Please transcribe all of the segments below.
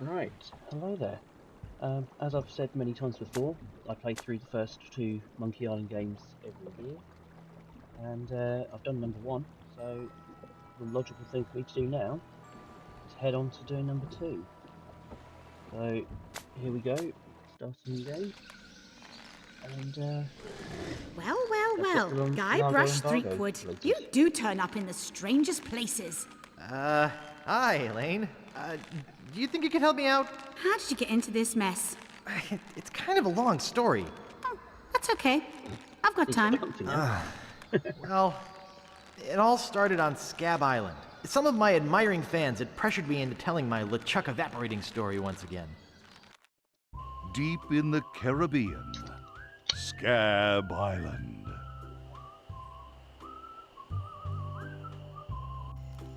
Right, hello there. As I've said many times before, I play through the first two Monkey Island games every year, and I've done number one, so the logical thing for me to do now is head on to doing number two. So here we go, start a new game, and Well, well, let's get well, the Largo Guybrush Embargo Threepwood, completed. you do turn up in the strangest places. Hi, Elaine. Do you think you could help me out? How did you get into this mess? It's kind of a long story. Oh, that's okay. I've got time. Well, it all started on Scab Island. Some of my admiring fans had pressured me into telling my LeChuck evaporating story once again. Deep in the Caribbean, Scab Island.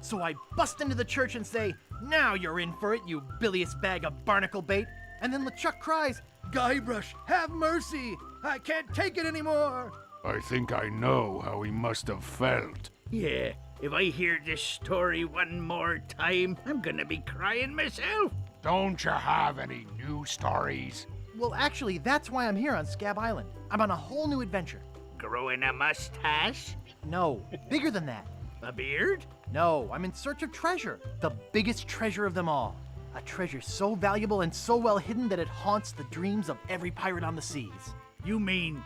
So I bust into the church and say, "Now you're in for it, you bilious bag of barnacle bait." And then LeChuck cries, "Guybrush, have mercy! I can't take it anymore!" I think I know how he must have felt. Yeah, if I hear this story one more time, I'm gonna be crying myself. Don't you have any new stories? Well, actually, that's why I'm here on Scab Island. I'm on a whole new adventure. Growing a mustache? No, bigger than that. A beard? No, I'm in search of treasure. The biggest treasure of them all. A treasure so valuable and so well hidden that it haunts the dreams of every pirate on the seas. You mean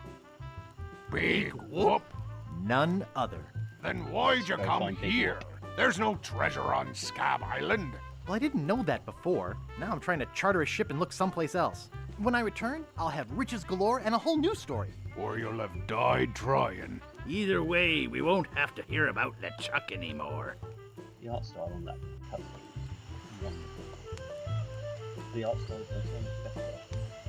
Big whoop? None other. Then why'd you Go come find Big here? There's no treasure on Scab Island. Well, I didn't know that before. Now I'm trying to charter a ship and look someplace else. When I return, I'll have riches galore and a whole new story. Or you'll have died trying. either way, we won't have to hear about LeChuck anymore. The art style on that cover is wonderful. The art style is so much better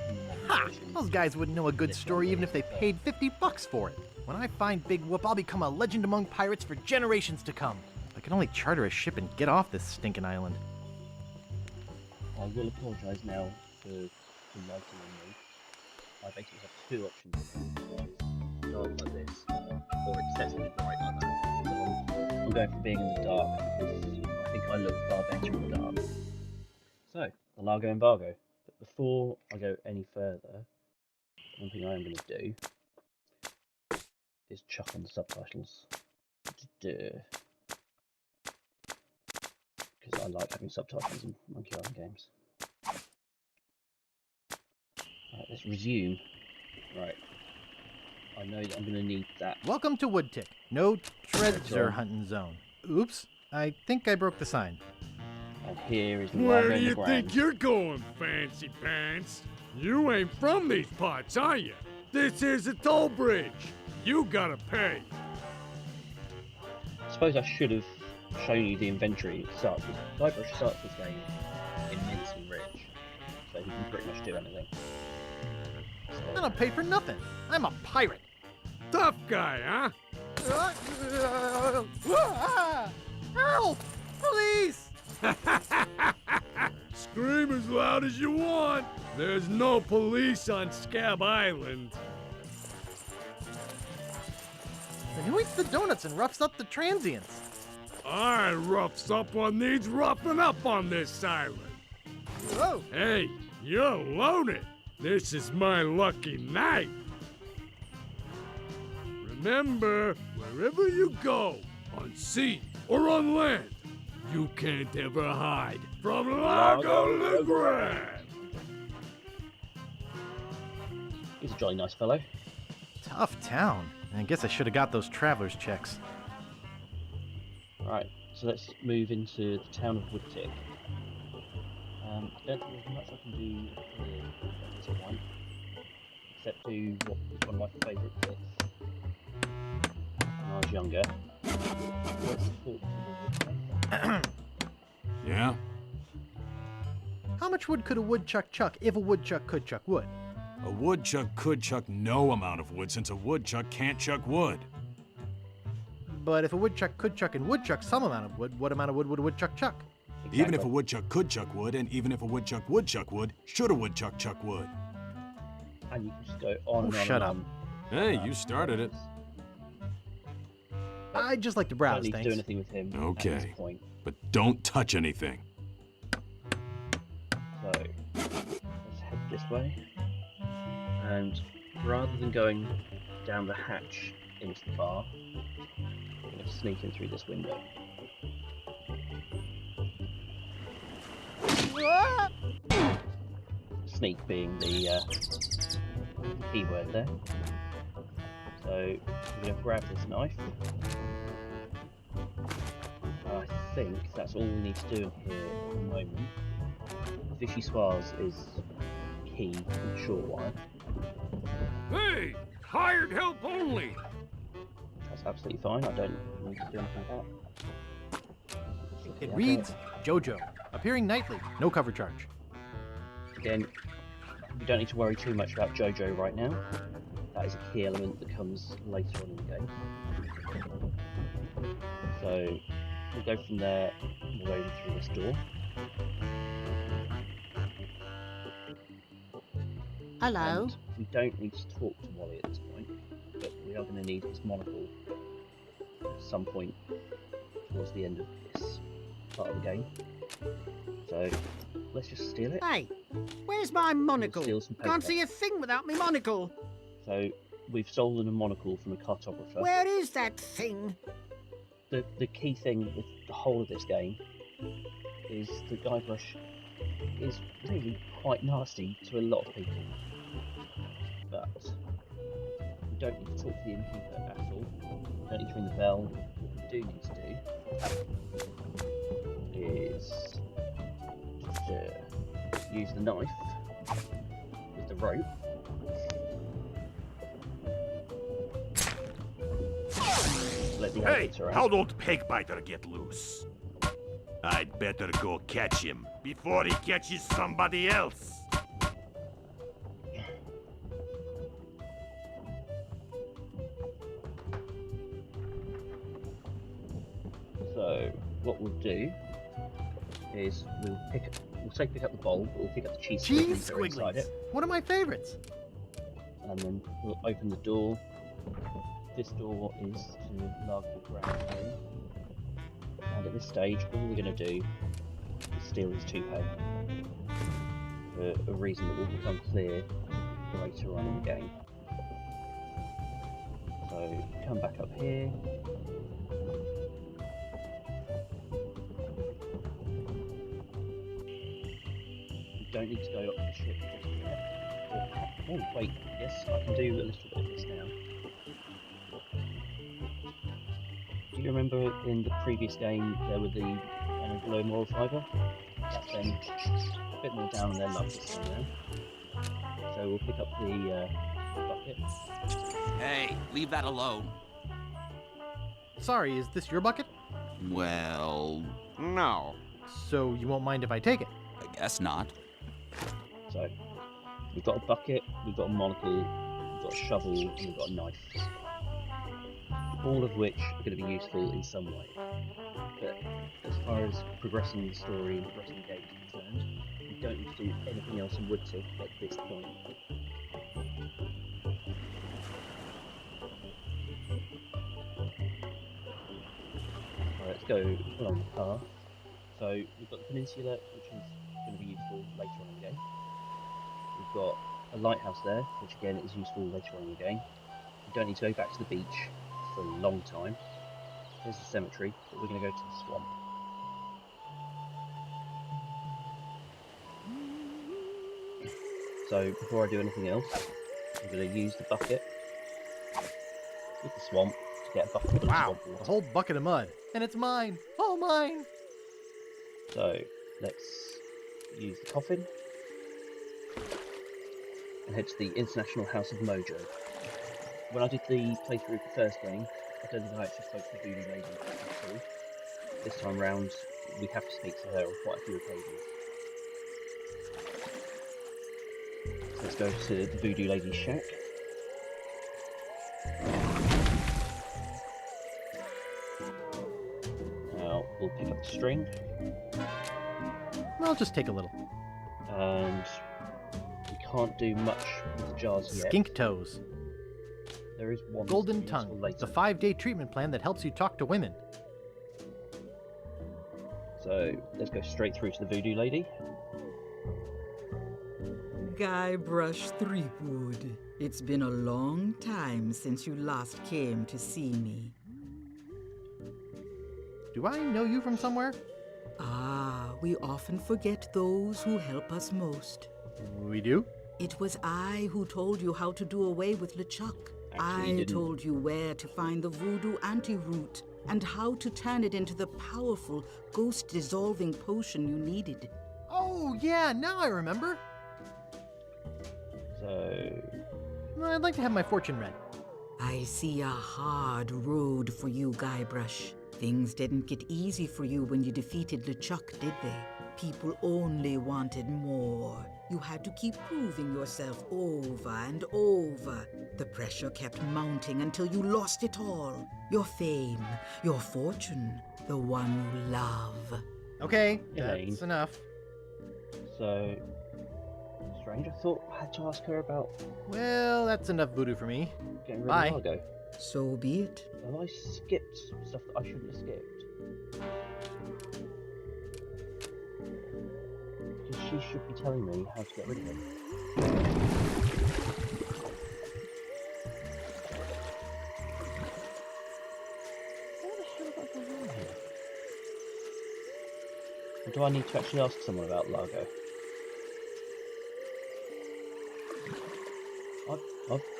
in the modern Ha! version. Those guys wouldn't know a good story even if they paid $50 for it. When I find Big Whoop, I'll become a legend among pirates for generations to come. I can only charter a ship and get off this stinking island. I will apologise now for lighting on me. I basically have two options. Dark like this, or excessively bright like that. So I'm going for being in the dark because I think I look far better in the dark. So, the Largo Embargo. But before I go any further, one thing I am going to do is chuck on the subtitles. Because I like having subtitles in Monkey Island games. Right, let's resume. Right. I know that I'm going to need that. Welcome to Woodtick. No treasure hunting zone. Oops, I think I broke the sign. And here is Where Largo do you Embargo. think you're going, fancy pants? You ain't from these parts, are you? This is a toll bridge. You gotta pay. I suppose I should have shown you the inventory at the start, because Guybrush starts this game immensely rich, so he can pretty much do anything. I So, don't pay for nothing. I'm a pirate. Tough guy, huh? Help! Police! Scream as loud as you want. There's no police on Scab Island. And who eats the donuts and roughs up the transients? I roughs up what needs roughing up on this island. Whoa! Hey, you're loaded. This is my lucky night. Remember, wherever you go, on sea or on land, you can't ever hide from Largo Embargo. he's a jolly nice fellow. Tough town. I guess I should have got those traveler's checks. Right, so let's move into the town of Woodtick. I don't think there's much I can do here at this point, except do what was one of my favourite bits when I was younger. Let's talk to the Woodtick. Yeah? How much wood could a woodchuck chuck if a woodchuck could chuck wood? A woodchuck could chuck no amount of wood since a woodchuck can't chuck wood. But if a woodchuck could chuck and would chuck some amount of wood, what amount of wood would a woodchuck chuck? Even if a Exactly. woodchuck could chuck wood, and even if a woodchuck would chuck wood, should a woodchuck chuck wood? And you can just go on and on shut and up. on. Hey, you started it. I'd just like to I browse, don't need to thanks. do anything with him at Okay. this point. But don't touch anything. So let's head this way, and rather than going down the hatch into the bar, I'm going to sneak in through this window. Sneak being the key word there. So we're going to grab this knife. I think that's all we need to do in here at the moment. Fishy Swaz is key in the short while. Hey! Hired help only! That's absolutely fine. I don't need to do anything about that. It reads JoJo, appearing nightly, no cover charge. Again, you don't need to worry too much about JoJo right now. That is a key element that comes later on in the game. So we'll go from there and we'll go through this door. Hello. And we don't need to talk to Wally at this point, but we are going to need his monocle at some point towards the end of this part of the game. So let's just steal it. Hey, where's my monocle? Steal some paper. Can't see a thing without me monocle. So we've stolen a monocle from a cartographer. Where is that thing? The key thing with the whole of this game is the Guybrush is really quite nasty to a lot of people. But we don't need to talk to the innkeeper at all. We don't need to ring the bell. What we do need to do is just use the knife with the rope. Let the Hey, elevator out. how'd old Pegbiter get loose? I'd better go catch him before he catches somebody else. So what we'll do is we'll pick up the bowl, but we'll pick up the cheese Cheese squigglies that are inside squigglies! it, One of my favorites. and then we'll open the door. This door is to Largo Embargo, and at this stage, all we're going to do is steal his toupee for a reason that will become clear later on in the game. So come back up here. We don't need to go up the ship just yet. Oh wait, yes, I can do a little bit of this now. Do you remember in the previous game there were the below moral fibre? That's them a bit more down in their luck this time around. So we'll pick up the bucket. Hey, leave that alone. Sorry, is this your bucket? Well, no. So you won't mind if I take it? I guess not. So we've got a bucket, we've got a monocle, we've got a shovel, and we've got a knife. All of which are going to be useful in some way. But as far as progressing the story and progressing the game is concerned, we don't need to do anything else in Woodtick at this point. Right, let's go along the path. So we've got the peninsula, which is going to be useful later on in the game. We've got a lighthouse there, which again is useful later on in the game. We don't need to go back to the beach for a long time. There's the cemetery, but we're going to go to the swamp. So before I do anything else, I'm going to use the bucket with the swamp to get a bucket of Wow, swamp a water. whole bucket of mud. And it's mine. All mine. So let's use the coffin and head to the International House of Mojo. When I did the playthrough of the first game, I don't think I actually spoke to the Voodoo Lady at all. This time round, we have to speak to her on quite a few occasions. So let's go to the Voodoo Lady's shack. Now, we'll pick up the string, I'll just take a little. and we can't do much with the jars yet. Skink toes. There is one Golden that's useful tongue. later. The 5-day treatment plan that helps you talk to women. So let's go straight through to the Voodoo Lady. Guybrush Threepwood. It's been a long time since you last came to see me. Do I know you from somewhere? Ah, we often forget those who help us most. We do? It was I who told you how to do away with LeChuck. Actually, I didn't. told you where to find the voodoo antiroot and how to turn it into the powerful, ghost-dissolving potion you needed. Oh, yeah, now I remember. So, I'd like to have my fortune read. I see a hard road for you, Guybrush. Things didn't get easy for you when you defeated LeChuck, did they? People only wanted more. You had to keep proving yourself over and over. The pressure kept mounting until you lost it all. Your fame, your fortune, the one you love. Okay, Elaine. that's enough. so, strange. I thought I had to ask her about Well, that's enough voodoo for me. getting rid Bye. of Largo. So be it. Have I skipped stuff that I shouldn't have skipped? Because she should be telling me how to get rid of him. What the hell have I done wrong here? Or do I need to actually ask someone about Largo?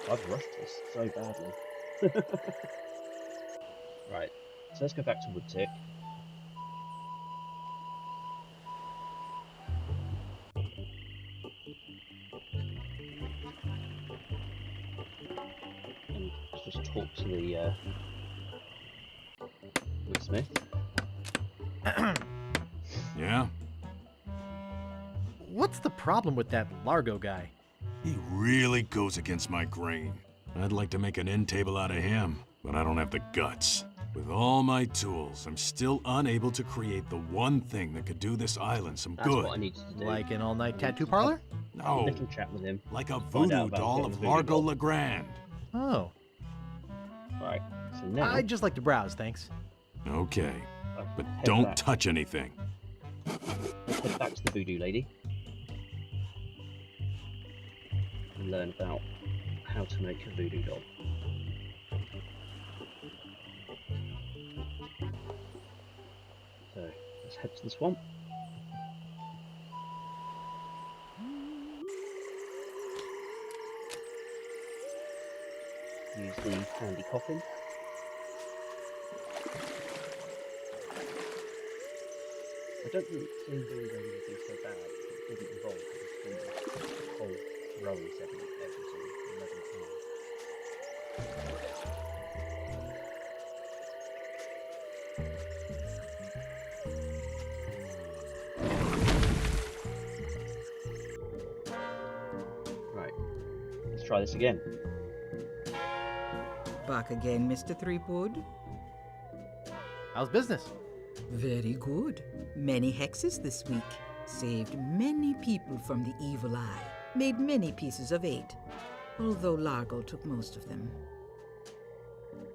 I've rushed this so badly. Right, so let's go back to Woodtick. And just talk to the woodsmith. Yeah? What's the problem with that Largo guy? He really goes against my grain. I'd like to make an end table out of him, but I don't have the guts. With all my tools, I'm still unable to create the one thing that could do this island some That's good. what I need to do. Like an all-night tattoo parlor? No, Little chat with him. like a Find out voodoo about doll getting of voodoo Largo doll. Legrand. Oh. Right, so now I'd just like to browse, thanks. Okay, I'll but head don't back. touch anything. Let's head back to the voodoo lady and learn about how to make a voodoo doll. So let's head to the swamp. Use the handy coffin. I don't think seeing voodoo lady would be so bad if it didn't involve the whole rowing segment every single 11 times. Right, let's try this again. Back again, Mr. Threepwood? How's business? Very good. Many hexes this week. Saved many people from the evil eye. Made many pieces of 8. Although Largo took most of them.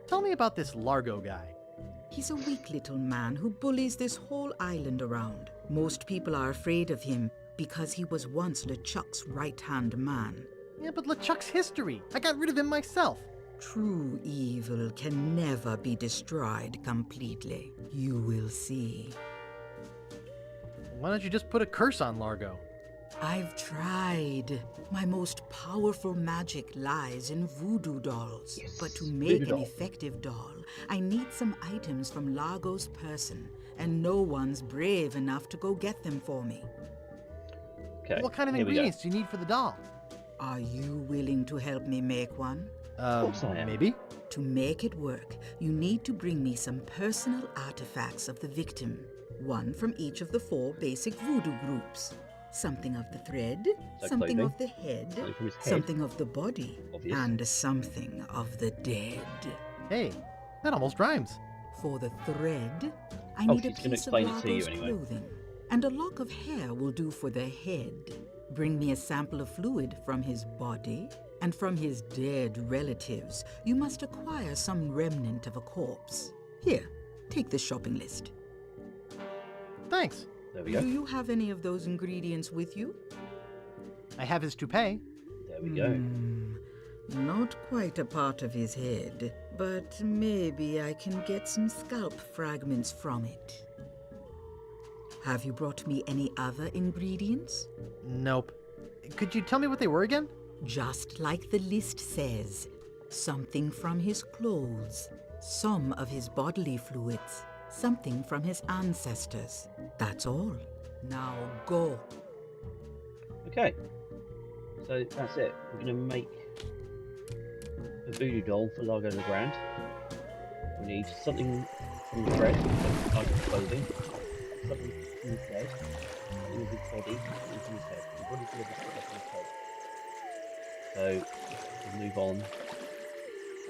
Tell me about this Largo guy. He's a weak little man who bullies this whole island around. Most people are afraid of him because he was once LeChuck's right-hand man. Yeah, but LeChuck's history. I got rid of him myself. True evil can never be destroyed completely. You will see. Why don't you just put a curse on Largo? I've tried. My most powerful magic lies in voodoo dolls. Yes, But to make voodoo an doll. effective doll, I need some items from Largo's person, and no one's brave enough to go get them for me. Okay. What kind of here we go. ingredients do you need for the doll? Are you willing to help me make one? course I am. Maybe. To make it work, you need to bring me some personal artifacts of the victim. One from each of the 4 basic voodoo groups. Something of the thread, So something clothing, of the head, something from his head. something of the body, Obvious. and something of the dead. Hey, that almost rhymes. For the thread, I Oh, need a she's gonna piece of explain it to you Largo's anyway. clothing, and a lock of hair will do for the head. Bring me a sample of fluid from his body, and from his dead relatives, you must acquire some remnant of a corpse. Here, take the shopping list. Thanks. There we go. Do you have any of those ingredients with you? I have his toupee. There we go. Not quite a part of his head, but maybe I can get some scalp fragments from it. Have you brought me any other ingredients? Nope. Could you tell me what they were again? Just like the list says. Something from his clothes, some of his bodily fluids, something from his ancestors. That's all. Now go. Okay. So that's it. We're going to make a voodoo doll for Largo Legrand. We need something from the bread, some type of clothing, something from his head, something with his body, something from his head. We've already delivered stuff from his head. So we'll move on.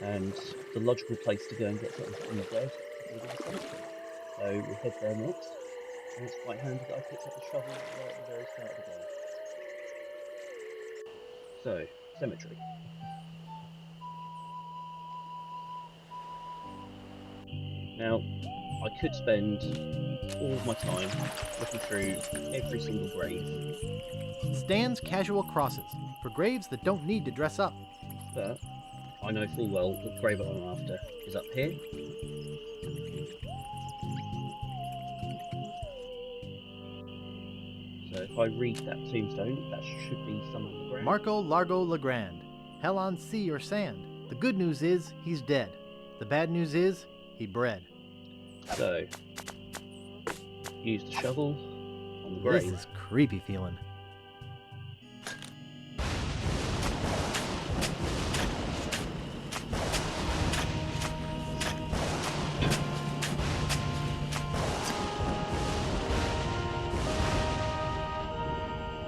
And the logical place to go and get something from the bread is the cemetery. So we'll head there next. And it's quite handy that I picked up the shovel right at the very start of the game. So, cemetery. Now, I could spend all of my time looking through every single grave. Stands casual crosses for graves that don't need to dress up. But I know full well that the grave I'm after is up here. So if I read that tombstone, that should be somewhere on the ground. Marco Largo Legrand. Hell on sea or sand. The good news is he's dead. The bad news is he bred. So, use the shovel on the grave. This is creepy feeling.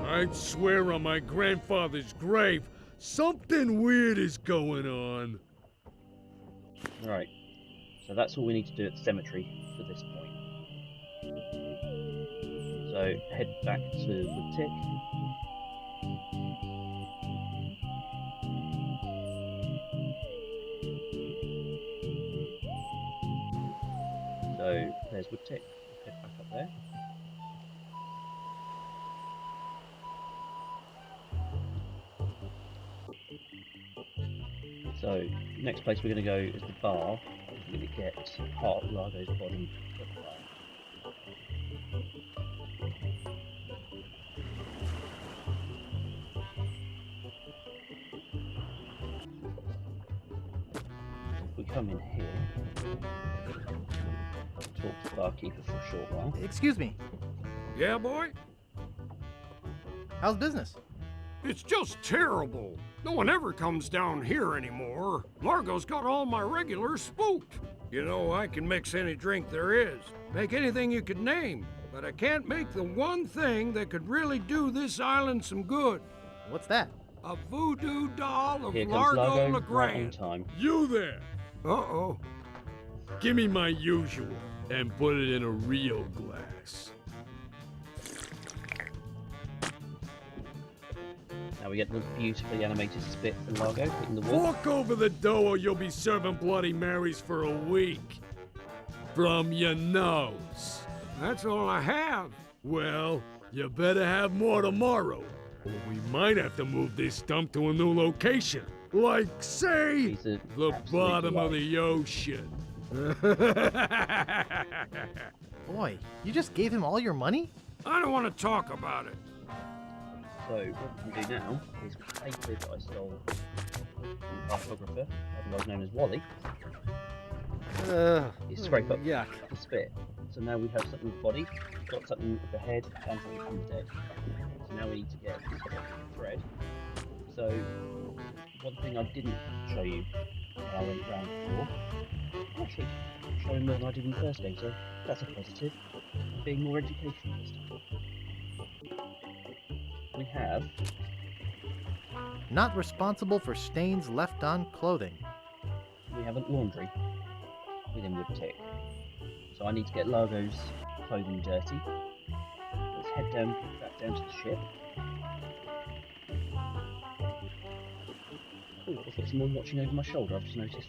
I'd swear on my grandfather's grave, something weird is going on. Right, so that's all we need to do at the cemetery for this point. So head back to Woodtick. So there's Woodtick, head back up there. So, next place we're going to go is the bar. We're going to get part of Largo's body at the bar. If we come in here, talk to the barkeeper for a short while. Excuse me, Yeah, boy? how's business? It's just terrible. No one ever comes down here anymore. Largo's got all my regulars spooked. You know, I can mix any drink there is, make anything you could name, but I can't make the one thing that could really do this island some good. What's that? A voodoo doll of Here comes Largo Largo, right on Legrand. time. You there! Uh-oh. Give me my usual and put it in a real glass. Now we get the beautifully animated spit from Largo hitting the wall. Walk over the dough or you'll be serving Bloody Marys for a week. From your nose. That's all I have. Well, you better have more tomorrow, or we might have to move this dump to a new location. Like, say, He's a the absolute bottom of delight. the ocean. Boy, you just gave him all your money? I don't want to talk about it. So what we can do now is with the paper that I stole from the cartographer, otherwise known as Wally, you scrape up yuck. the spit. So now we have something with the body, got something with the head, and something from the dead. So now we need to get thread. So one thing I didn't show you when I went round before, actually showing more than I did in the first game, so that's a positive. I'm being more educational this time. We have Not responsible for stains left on clothing. a laundry within Woodtick. So I need to get Largo's clothing dirty. Let's head back down to the ship. Oh, I've got someone watching over my shoulder, I've just noticed.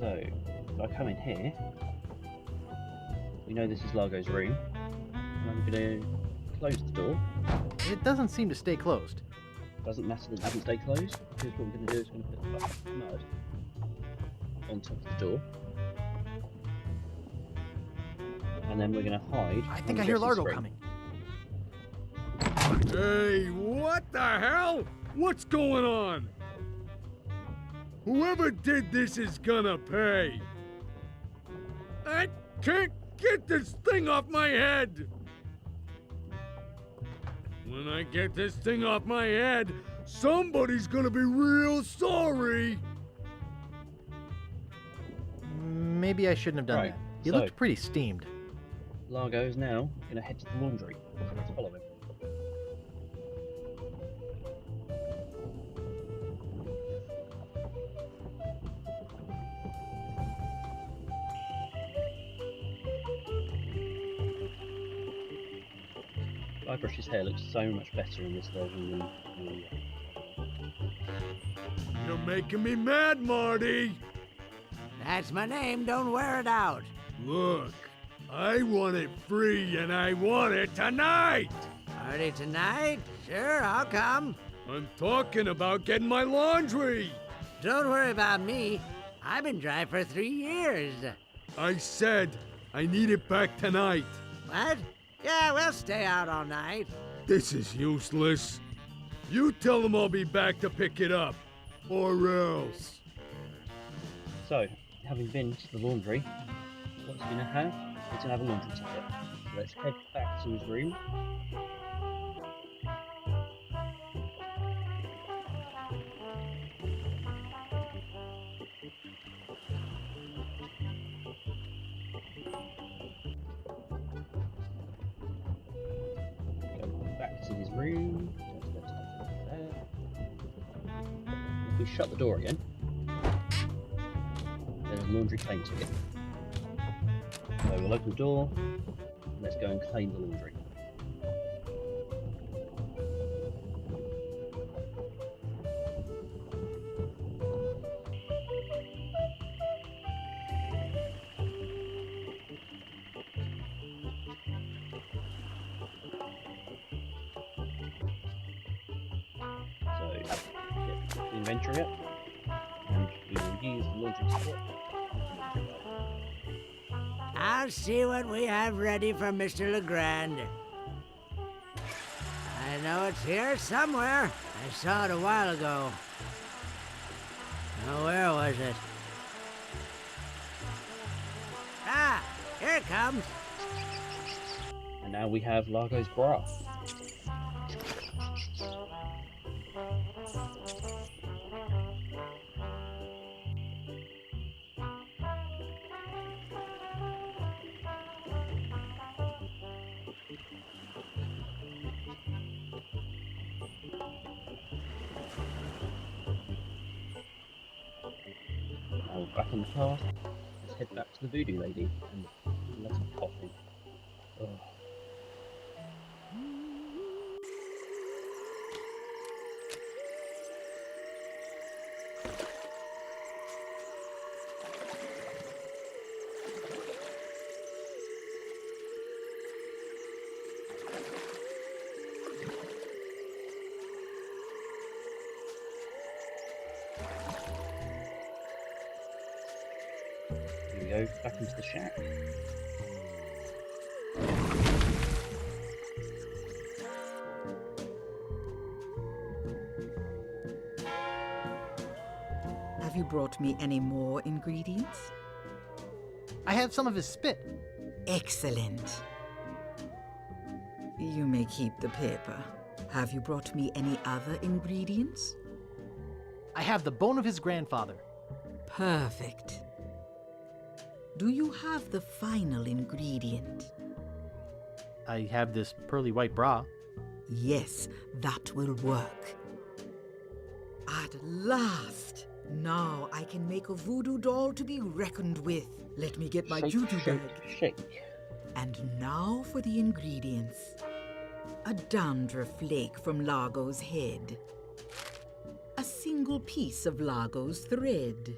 So, if I come in here, we know this is Largo's room. And I'm going to close the door. It doesn't seem to stay closed. Doesn't matter that it doesn't stay closed, because what we're going to do is we're going to put a bucket of mud on top of the door. And then we're going to hide. I think I hear Largo coming. Hey, what the hell? What's going on? Whoever did this is gonna pay. I can't get this thing off my head. When I get this thing off my head, somebody's gonna be real sorry. Maybe I shouldn't have done Right, that. He so- looked pretty steamed. Largo is now going to head to the laundry. Let's follow him. Guybrush's hair looks so much better in this version than the You're making me mad, Marty. That's my name, don't wear it out. Look, I want it free and I want it tonight. Party tonight? Sure, I'll come. I'm talking about getting my laundry. Don't worry about me. I've been dry for 3 years. I said I need it back tonight. What? Yeah, we'll stay out all night. This is useless. You tell them I'll be back to pick it up, or else. So, having been to the laundry, what's he going to have? He's going to have a laundry ticket. So let's head back to his room. Go back to his room. If we shut the door again, there's a laundry claim ticket. So we'll open the door, and let's go and claim the laundry. So get the inventory up, and we will use the laundry ticket. I'll see what we have ready for Mr. Legrand. I know it's here somewhere. I saw it a while ago. Now, where was it? Ah, here it comes. And now we have Largo's bra. Now we're back in the car. Let's head back to the voodoo lady and let her coffee. Oh. Here we go, back into the shack. Have you brought me any more ingredients? I have some of his spit. Excellent. You may keep the paper. Have you brought me any other ingredients? I have the bone of his grandfather. Perfect. Do you have the final ingredient? I have this pearly white bra. Yes, that will work. At last! Now I can make a voodoo doll to be reckoned with. Let me get my Shake, juju shake, bag. shake. And now for the ingredients. A dandruff flake from Largo's head. A single piece of Largo's thread.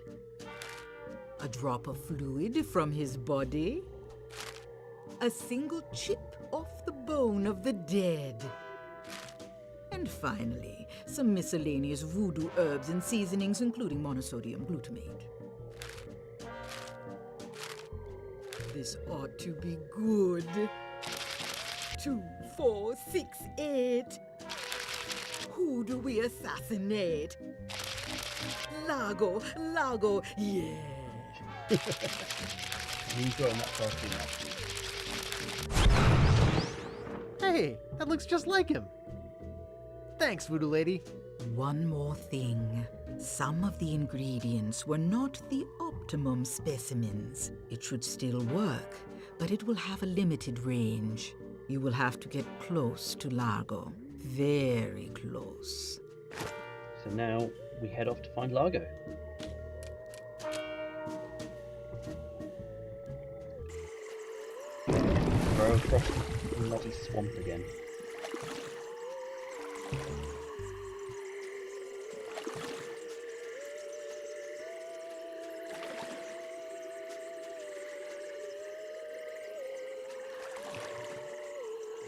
A drop of fluid from his body. A single chip off the bone of the dead. And finally, some miscellaneous voodoo herbs and seasonings, including monosodium glutamate. This ought to be good. 2, 4, 6, 8. Who do we assassinate? Largo, yeah. You enjoying that cartoon actually? Hey, that looks just like him. Thanks, Voodoo Lady. One more thing. Some of the ingredients were not the optimum specimens. It should still work, but it will have a limited range. You will have to get close to Largo. Very close. So now we head off to find Largo. Go across the bloody swamp again.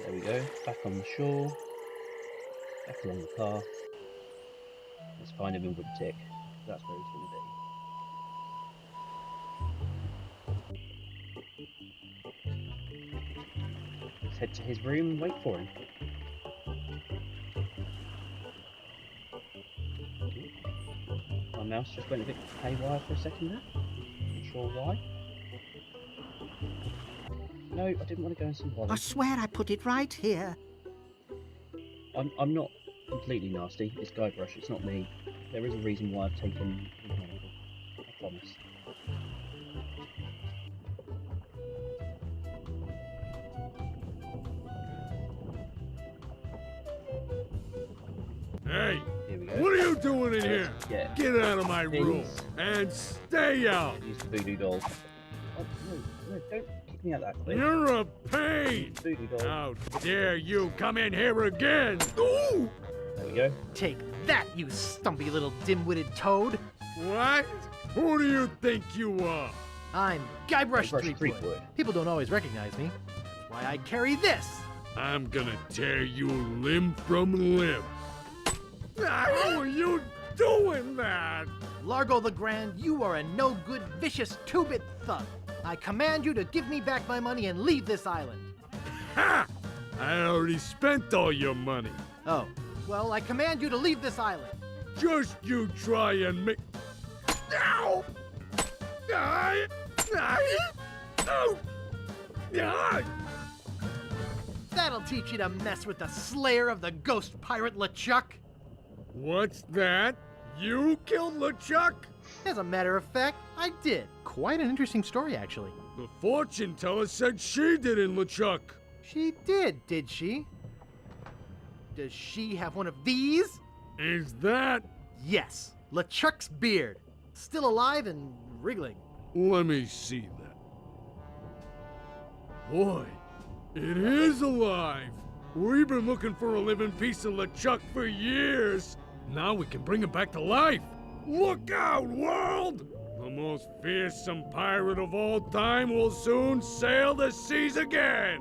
There we go, back on the shore, back along the path. Let's find him and put a tick. That's where he's going to be. Let's head to his room and wait for him. My mouse just went a bit haywire for a second there. Not sure why. No, I didn't want to go and see Wally. I swear I put it right here. I'm not completely nasty. It's Guybrush, it's not me. There is a reason why I've taken his monocle. I promise. Hey, Here we go. what are you doing in here? Yeah. Get out of my room Please. and stay out. Use the voodoo doll. Oh, no, don't kick me out that quick. You're a pain. Voodoo doll. How dare you come in here again? Ooh! There we go. Take that, you stumpy little dim-witted toad. What? Who do you think you are? I'm Guybrush Guybrush Threepwood. Threepwood. People don't always recognize me. That's why I carry this. I'm gonna tear you limb from limb. How are you doing that? Largo the Grand, you are a no-good, vicious two-bit thug. I command you to give me back my money and leave this island. Ha! I already spent all your money. Oh, well, I command you to leave this island. Just you try and make... Ow! Ow! Ow! Ow! That'll teach you to mess with the slayer of the ghost pirate LeChuck. What's that? You killed LeChuck? As a matter of fact, I did. Quite an interesting story, actually. The fortune teller said she did in LeChuck. She did she? Does she have one of these? Is that... Yes, LeChuck's beard. Still alive and wriggling. Let me see that. Boy, it is alive. We've been looking for a living piece of LeChuck for years. Now we can bring him back to life. Look out, world! The most fearsome pirate of all time will soon sail the seas again.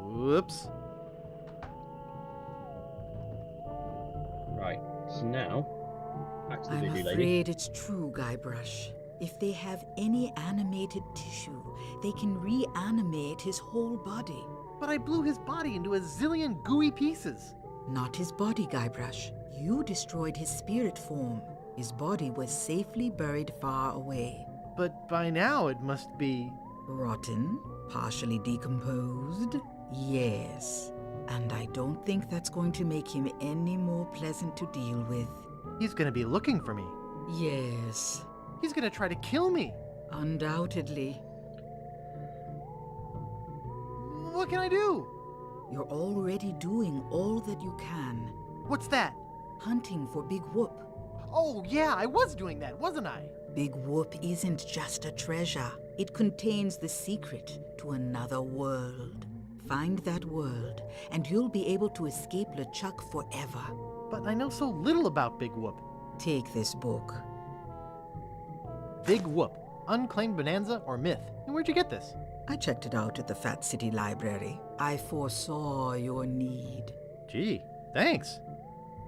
Whoops. Right, so now, back to the I'm voodoo lady. afraid it's true, Guybrush. If they have any animated tissue, they can reanimate his whole body. But I blew his body into a zillion gooey pieces. Not his body, Guybrush. You destroyed his spirit form. His body was safely buried far away. But by now it must be... Rotten? Partially decomposed? Yes. And I don't think that's going to make him any more pleasant to deal with. He's gonna be looking for me. Yes. He's gonna try to kill me. Undoubtedly. What can I do? You're already doing all that you can. What's that? Hunting for Big Whoop. Oh yeah, I was doing that, wasn't I? Big Whoop isn't just a treasure. It contains the secret to another world. Find that world, and you'll be able to escape LeChuck forever. But I know so little about Big Whoop. Take this book. Big Whoop, Unclaimed Bonanza or Myth. And where'd you get this? I checked it out at the Fat City Library. I foresaw your need. Gee, thanks.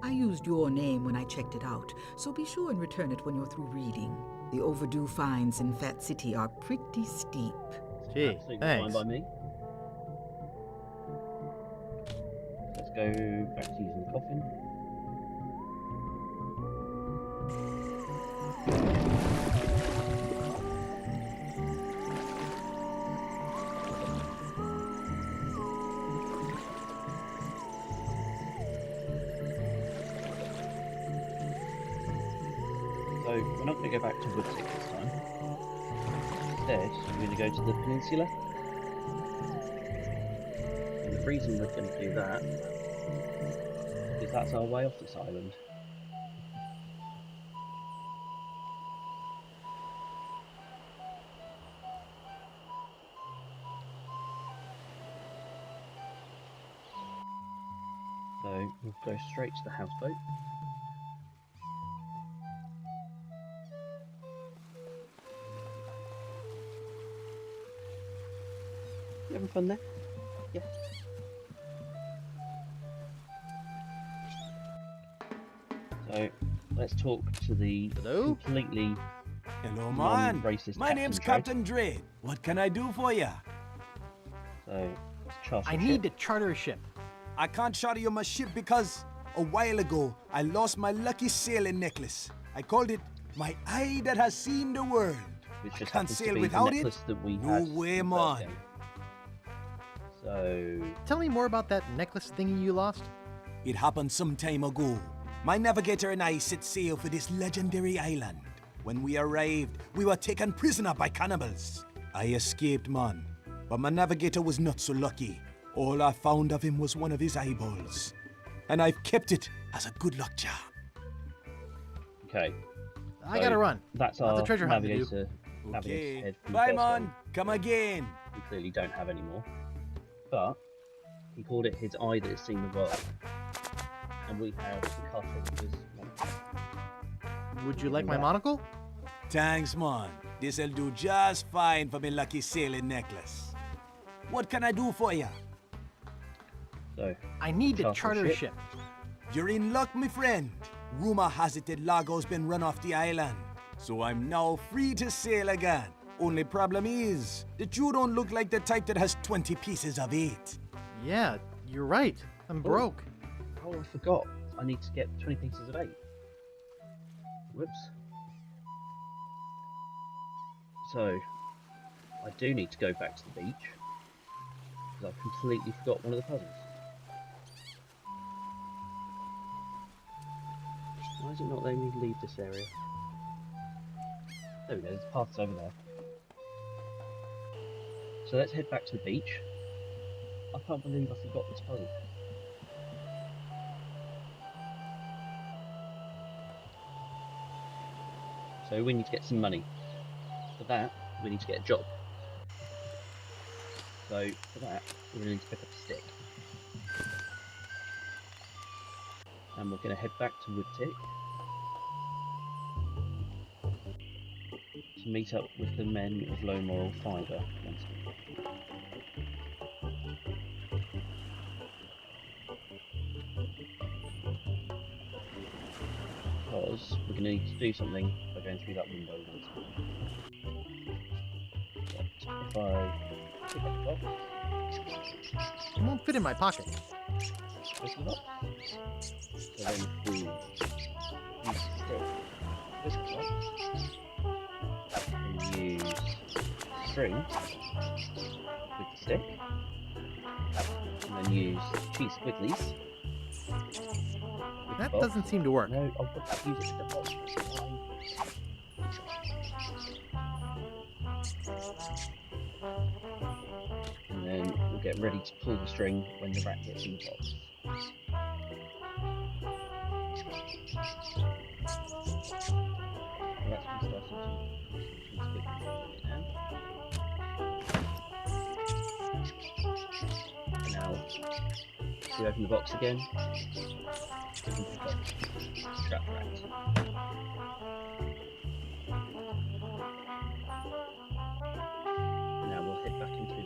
I used your name when I checked it out, so be sure and return it when you're through reading. The overdue fines in Fat City are pretty steep. Gee, Absolutely thanks. fine by me. Let's go back to using the coffin. So we're not going to go back to Woodsick this time. Instead, we're going to go to the peninsula. And the reason we're going to do that is that's our way off this island. So we'll go straight to the houseboat. You having fun there? Yeah. So let's talk to the completely Hello, man. non-racist My name's Captain Drake. What can I do for ya? So let's charter I need to charter a ship. I can't charter you my ship because a while ago I lost my lucky sailing necklace. I called it my eye that has seen the world. Which I just can't happens to sail be the without it. necklace that we No had way, in the first man. game. So Tell me more about that necklace thingy you lost. It happened some time ago. My navigator and I set sail for this legendary island. When we arrived, we were taken prisoner by cannibals. I escaped, man, but my navigator was not so lucky. All I found of him was one of his eyeballs, and I've kept it as a good luck charm. okay. I gotta run. That's Lots our of treasure hunting to do. navigator. navigator's Okay, head from the bye, first man. game. Come again. We clearly don't have anymore. But he called it his eye that has seen the world. And we have the cartographer's monocle. Would you like my monocle? Thanks, man. This'll do just fine for me lucky sailing necklace. What can I do for ya? So I need to charter a charter a ship. ship. You're in luck, my friend. Rumor has it that Largo's been run off the island, so I'm now free to sail again. Only problem is that you don't look like the type that has 20 pieces of eight. Yeah, you're right. I'm broke. Oh, I forgot. I need to get 20 pieces of 8. Whoops. So, I do need to go back to the beach, because I completely forgot one of the puzzles. Why is it not letting me leave this area? There we go, there's paths over there. So let's head back to the beach. I can't believe I forgot this puzzle. So we need to get some money. For that, we need to get a job. So for that, we're going to need to pick up a stick. And we're going to head back to Woodtick to meet up with the men of Low Moral Fibre once more. Because we're going to need to do something by going through that window once more. But if I pick up the box, It won't fit in my pocket. pick it up. So then if we use the stick, pick it up, and use string with the stick, and then use cheese squigglies. That doesn't seem to work. No, I've got to use it with the box. And then we'll get ready to pull the string when the rat gets in the box. The rat's going to start using squigglies now. Now, to open the box again, we can pick up trap rat. Now we'll head back into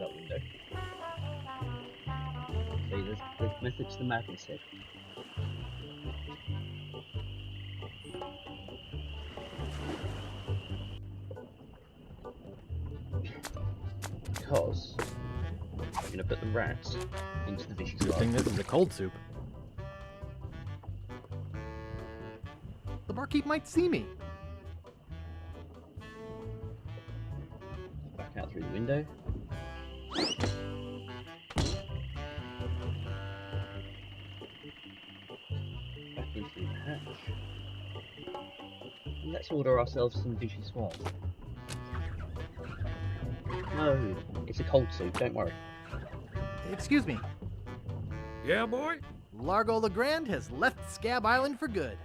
Method to the madness here. Because I'm going to put the rats into the vicious Good thing life. this is a cold soup. The barkeep might see me. Back out through the window. Back in through the hatch. And let's order ourselves some vicious swine. No, it's a cold soup, don't worry. Excuse me. Yeah, boy? Largo Legrand has left Scab Island for good.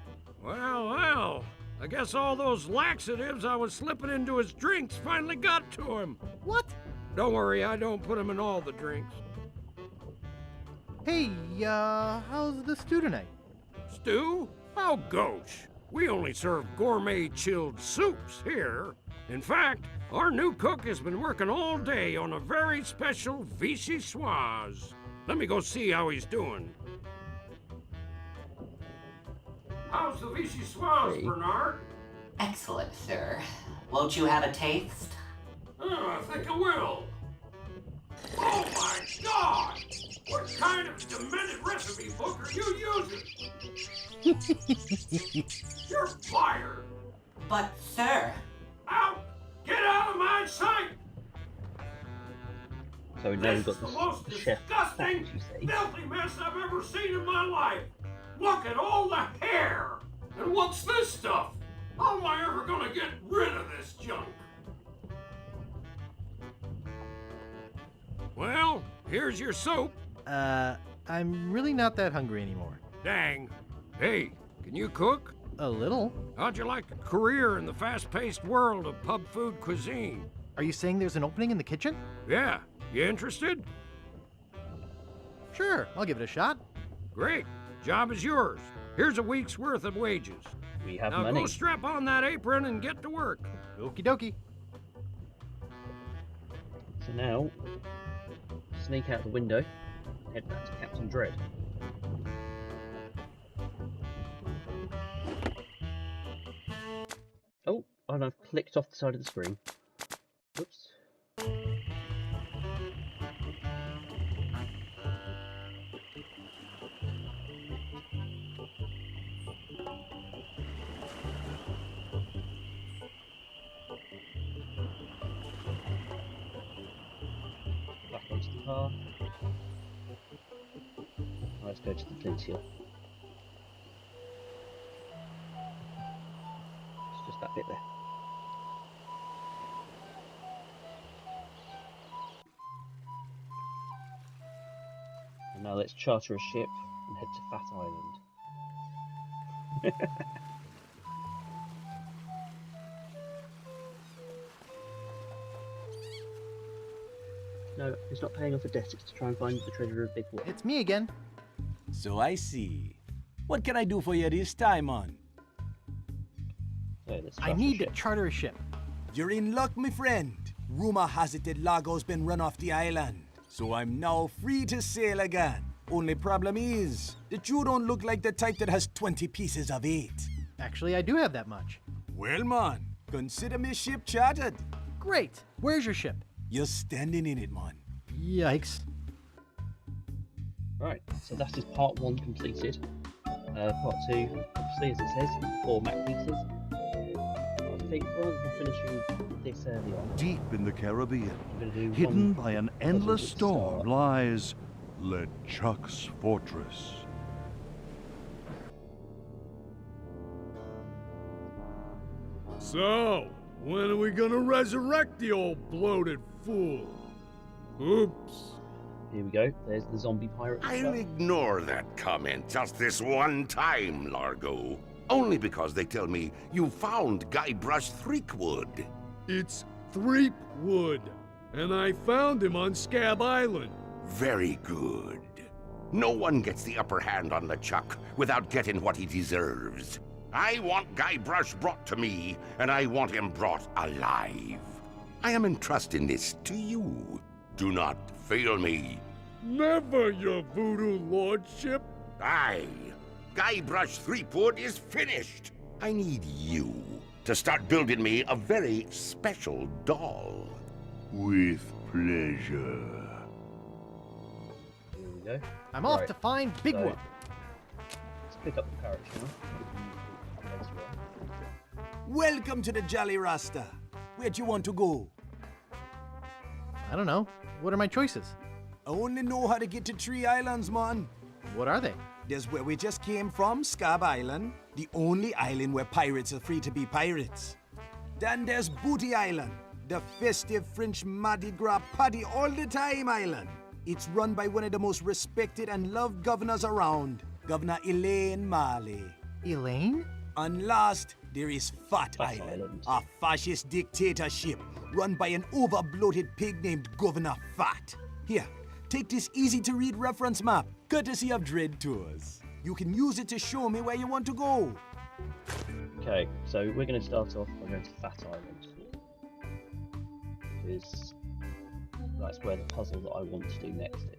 Well, well. I guess all those laxatives I was slipping into his drinks finally got to him. What? Don't worry, I don't put them in all the drinks. Hey, how's the stew tonight? Stew? Oh, gosh. We only serve gourmet chilled soups here. In fact, our new cook has been working all day on a very special vichyssoise. Let me go see how he's doing. How's the vichyssoise, Bernard? Excellent, sir. Won't you have a taste? Oh, I think I will. Oh my God! What kind of demented recipe book are you using? You're fired! But, sir... Out! Get out of my sight! So now we've This got is the most the chef. disgusting, You say. filthy mess I've ever seen in my life! Look at all the hair! And what's this stuff? How am I ever gonna get rid of this junk? Well, here's your soup. I'm really not that hungry anymore. Dang. Hey, can you cook? A little. How'd you like a career in the fast-paced world of pub food cuisine? Are you saying there's an opening in the kitchen? Yeah, you interested? Sure, I'll give it a shot. Great. Job is yours. Here's a week's worth of wages. We have Now money. go strap on that apron and get to work. Okie dokie. So now, sneak out the window, head back to Captain Dread. Oh, and I've clicked off the side of the screen. Whoops. Back onto the car. Let's go to the Flint Hill. It's just that bit there. And now let's charter a ship and head to Fat Island. No, it's not paying off a debt, it's to try and find the treasure of Big Wolf. It's me again. So I see. What can I do for you this time, on? So let's I need to charter a ship. You're in luck, my friend. Rumor has it that Largo's been run off the island, so I'm now free to sail again. Only problem is that you don't look like the type that has 20 pieces of 8. Actually, I do have that much. Well, man, consider me ship chartered. Great. Where's your ship? You're standing in it, man. Yikes. Right, so that is part 1 completed. Part 2, obviously, as it says, 4 Mac pieces. I think rather than finishing this early on, Deep in the Caribbean, I'm going to do hidden one by an puzzle endless with the storm, star. lies LeChuck's fortress. So, when are we gonna resurrect the old bloated fool? Oops. Here we go, there's the zombie pirate. I'll stuff. ignore that comment just this one time, Largo. Only because they tell me you found Guybrush Threepwood. It's Threepwood, and I found him on Scab Island. Very good. No one gets the upper hand on LeChuck without getting what he deserves. I want Guybrush brought to me, and I want him brought alive. I am entrusting this to you. Do not fail me. Never, your voodoo lordship. Aye. Guybrush Threepwood is finished. I need you to start building me a very special doll. With pleasure. Here we go. I'm off Right, to find Big so, Whoop. Let's pick up the carriage now. Later on. Welcome to the Jolly Rasta. Where do you want to go? I don't know. What are my choices? I only know how to get to Tree Islands, man. What are they? There's where we just came from, Scab Island, the only island where pirates are free to be pirates. Then there's Booty Island, the festive French Mardi Gras party all the time island. It's run by one of the most respected and loved governors around, Governor Elaine Marley. Elaine? And last, there is Fat Island, a fascist dictatorship run by an over-bloated pig named Governor Fat. Here, take this easy-to-read reference map, courtesy of Dread Tours. You can use it to show me where you want to go. Okay, so we're going to start off by going to Fat Island. Because that's where the puzzle that I want to do next is.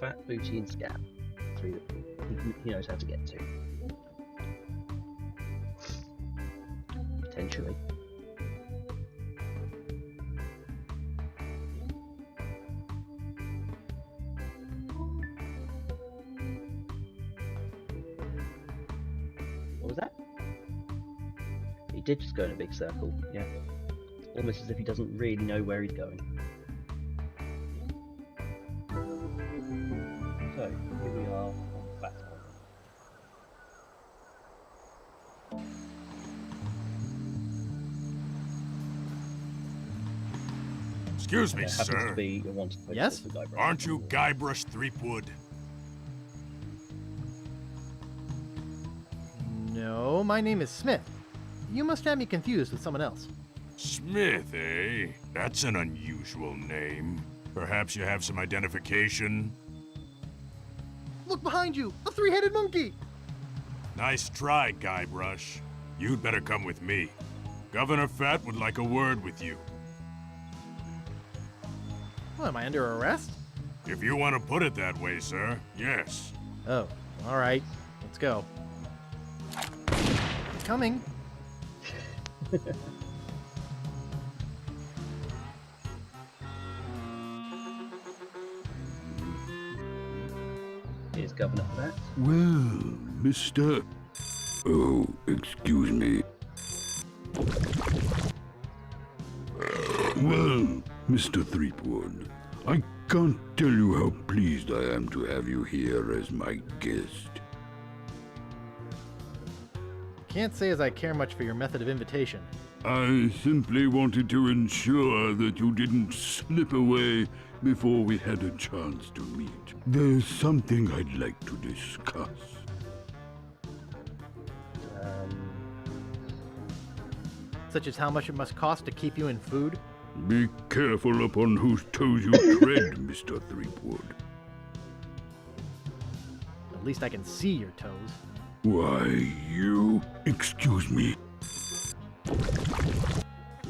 Fat, Booty and Scab. Three that he knows how to get to. Potentially. What was that? He did just go in a big circle, yeah. Almost as if he doesn't really know where he's going. So, here we are on Fat Island. Excuse me, There happens sir. to be a wanted poster Yes? for Guybrush. Aren't you Guybrush Threepwood? No, my name is Smith. You must have me confused with someone else. Smith, eh? That's an unusual name. Perhaps you have some identification? Look behind you! A three-headed monkey! Nice try, Guybrush. You'd better come with me. Governor Fat would like a word with you. What, am I under arrest? If you want to put it that way, sir, yes. Oh, alright. Let's go. Coming. Here's Governor Fat. Well, Mr. Oh, excuse me. Well, Mr. Threepwood, I can't tell you how pleased I am to have you here as my guest. Can't say as I care much for your method of invitation. I simply wanted to ensure that you didn't slip away before we had a chance to meet. There's something I'd like to discuss. Such as how much it must cost to keep you in food? Be careful upon whose toes you tread, Mr. Threepwood. At least I can see your toes. Why, you... Excuse me.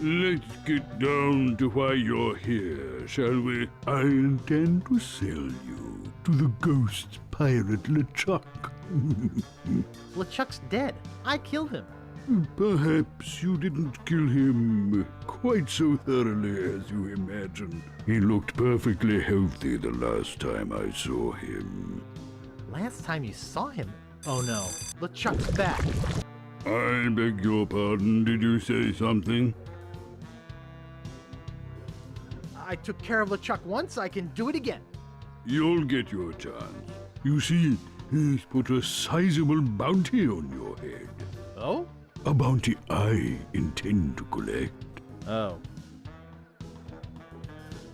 Let's get down to why you're here, shall we? I intend to sell you to the ghost pirate LeChuck. LeChuck's dead. I killed him. Perhaps you didn't kill him quite so thoroughly as you imagine. He looked perfectly healthy the last time I saw him. Last time you saw him? Oh no, LeChuck's back. I beg your pardon, did you say something? I took care of LeChuck once, I can do it again. You'll get your chance. You see, he's put a sizable bounty on your head. Oh? A bounty I intend to collect. Oh.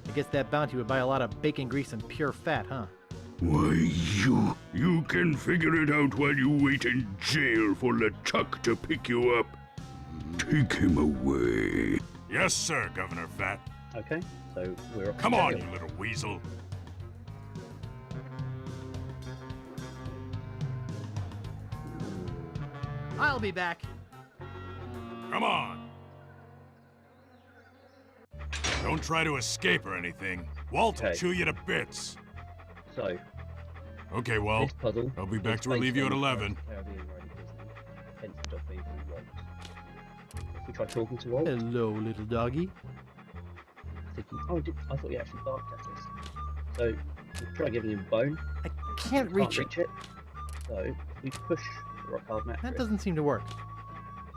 I guess that bounty would buy a lot of bacon grease and pure fat, huh? Why, you can figure it out while you wait in jail for LeChuck to pick you up. Take him away. Yes, sir, Governor Fat. Okay, so we're up. Come on, you little weasel. I'll be back. Come on. Don't try to escape or anything. Walt will Okay. chew you to bits. So, Okay, well, this puzzle I'll be back is to relieve you at based on 11. Caribbean riding Disney, hence the dog being called Walt. If we try talking to Walt, Hello, little doggy. thinking, oh, I thought you actually barked at us. So, we'll try giving him a bone. I can't reach it. Reach it. So, we push the rock hard mattress. That doesn't seem to work.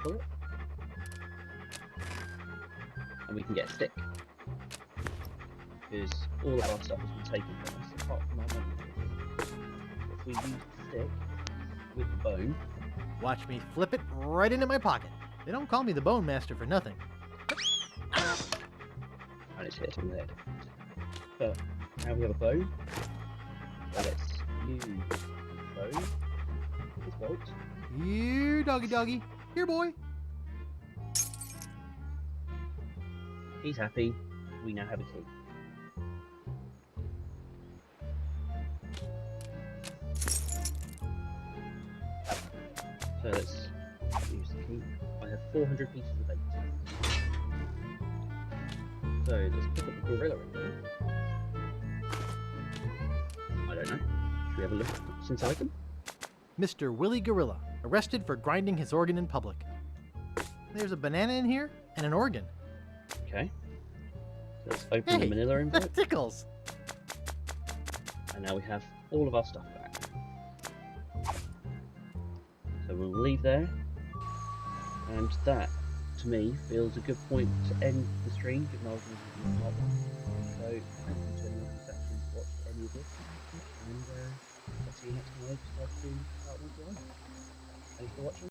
Pull it. And we can get a stick. Because all of our stuff has been taken from us, apart from our money. If we use the stick with the bone, Watch me flip it right into my pocket. They don't call me the Bone Master for nothing. and it's hit on the head. But now we have a bone. So let's use the bone. This Walt. Here, doggy doggy. Here, boy. He's happy. We now have a key. So let's use the key. I have 400 pieces of bait. So let's pick up the gorilla in here. I don't know. Should we have a look at what's inside them? Mr. Willy Gorilla, arrested for grinding his organ in public. There's a banana in here and an organ. Okay. So let's open the manila envelope. That tickles. And now we have all of our stuff back. So we'll leave there. And that, to me, feels a good point to end the stream, given I was going to do part one. So thank you to anyone who's actually watched any of this. And I'll see you next time I decide to do part 1 to 1. Thanks for watching.